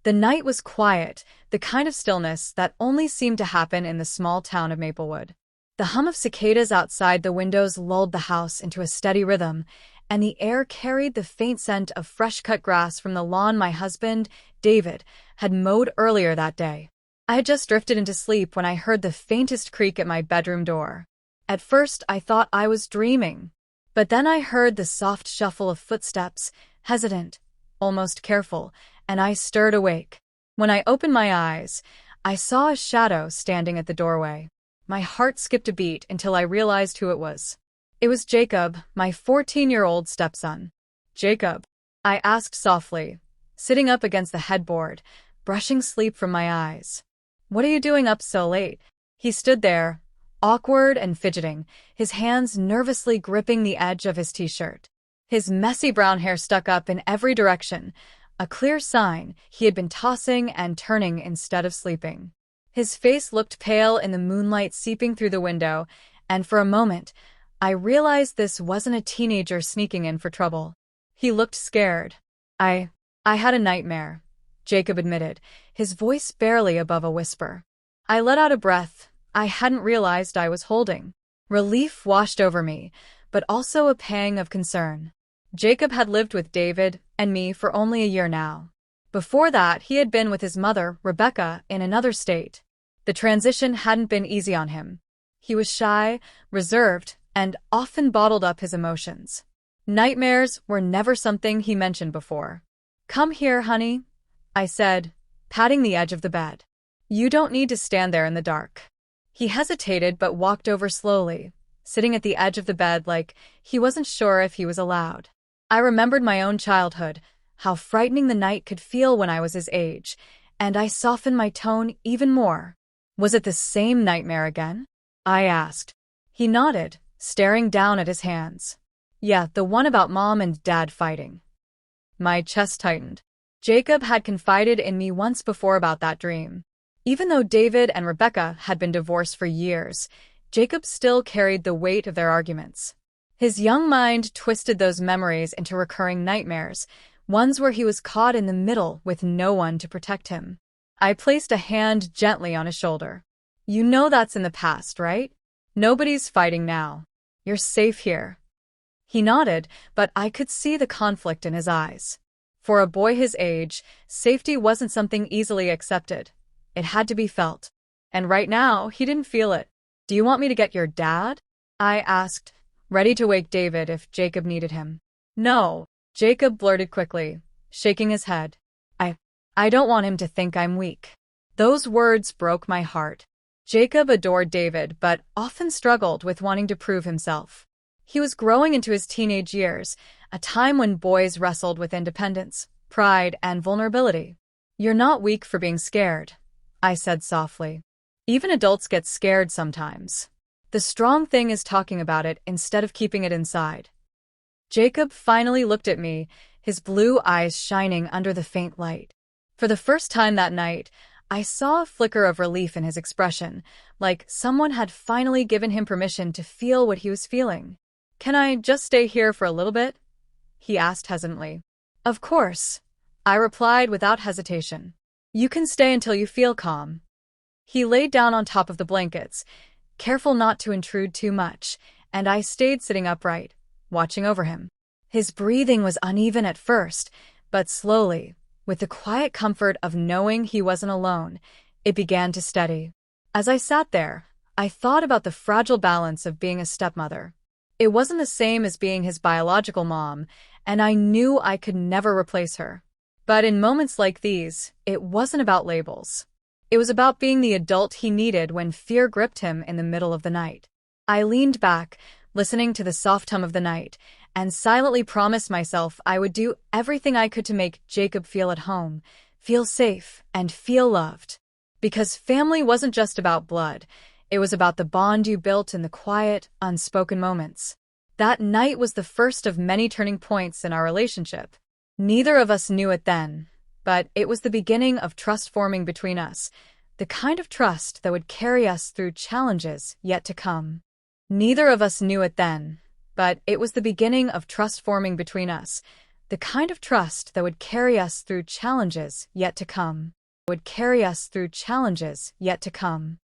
The night was quiet, the kind of stillness that only seemed to happen in the small town of Maplewood. The hum of cicadas outside the windows lulled the house into a steady rhythm, and the air carried the faint scent of fresh-cut grass from the lawn my husband, David, had mowed earlier that day. I had just drifted into sleep when I heard the faintest creak at my bedroom door. At first, I thought I was dreaming. But then I heard the soft shuffle of footsteps, hesitant, almost careful, and I stirred awake. When I opened my eyes, I saw a shadow standing at the doorway. My heart skipped a beat until I realized who it was. It was Jacob, my 14-year-old stepson. "Jacob," I asked softly, sitting up against the headboard, brushing sleep from my eyes. "What are you doing up so late?" He stood there, awkward and fidgeting, his hands nervously gripping the edge of his t-shirt. His messy brown hair stuck up in every direction, a clear sign he had been tossing and turning instead of sleeping. His face looked pale in the moonlight seeping through the window, and for a moment, I realized this wasn't a teenager sneaking in for trouble. He looked scared. I had a nightmare," Jacob admitted, his voice barely above a whisper. I let out a breath I hadn't realized I was holding. Relief washed over me, but also a pang of concern. Jacob had lived with David and me for only a year now. Before that, he had been with his mother, Rebecca, in another state. The transition hadn't been easy on him. He was shy, reserved, and often bottled up his emotions. Nightmares were never something he mentioned before. "Come here, honey," I said, patting the edge of the bed. "You don't need to stand there in the dark." He hesitated but walked over slowly, sitting at the edge of the bed like he wasn't sure if he was allowed. I remembered my own childhood, how frightening the night could feel when I was his age, and I softened my tone even more. "Was it the same nightmare again?" I asked. He nodded, staring down at his hands. "Yeah, the one about Mom and Dad fighting." My chest tightened. Jacob had confided in me once before about that dream. Even though David and Rebecca had been divorced for years, Jacob still carried the weight of their arguments. His young mind twisted those memories into recurring nightmares, ones where he was caught in the middle with no one to protect him. I placed a hand gently on his shoulder. "You know that's in the past, right? Nobody's fighting now. You're safe here." He nodded, but I could see the conflict in his eyes. For a boy his age, safety wasn't something easily accepted. It had to be felt. And right now, he didn't feel it. "Do you want me to get your dad?" I asked, ready to wake David if Jacob needed him. "No," Jacob blurted quickly, shaking his head. I don't want him to think I'm weak." Those words broke my heart. Jacob adored David, but often struggled with wanting to prove himself. He was growing into his teenage years, a time when boys wrestled with independence, pride, and vulnerability. "You're not weak for being scared," I said softly. "Even adults get scared sometimes. The strong thing is talking about it instead of keeping it inside." Jacob finally looked at me, his blue eyes shining under the faint light. For the first time that night, I saw a flicker of relief in his expression, like someone had finally given him permission to feel what he was feeling. "Can I just stay here for a little bit?" he asked hesitantly. "Of course," I replied without hesitation. "You can stay until you feel calm." He laid down on top of the blankets, careful not to intrude too much, and I stayed sitting upright, watching over him. His breathing was uneven at first, but slowly, with the quiet comfort of knowing he wasn't alone, it began to steady. As I sat there, I thought about the fragile balance of being a stepmother. It wasn't the same as being his biological mom, and I knew I could never replace her. But in moments like these, it wasn't about labels. It was about being the adult he needed when fear gripped him in the middle of the night. I leaned back, listening to the soft hum of the night, and silently promised myself I would do everything I could to make Jacob feel at home, feel safe, and feel loved. Because family wasn't just about blood, it was about the bond you built in the quiet, unspoken moments. That night was the first of many turning points in our relationship. Neither of us knew it then, but it was the beginning of trust forming between us, the kind of trust that would carry us through challenges yet to come. Neither of us knew it then, but it was the beginning of trust forming between us, The kind of trust that would carry us through challenges yet to come.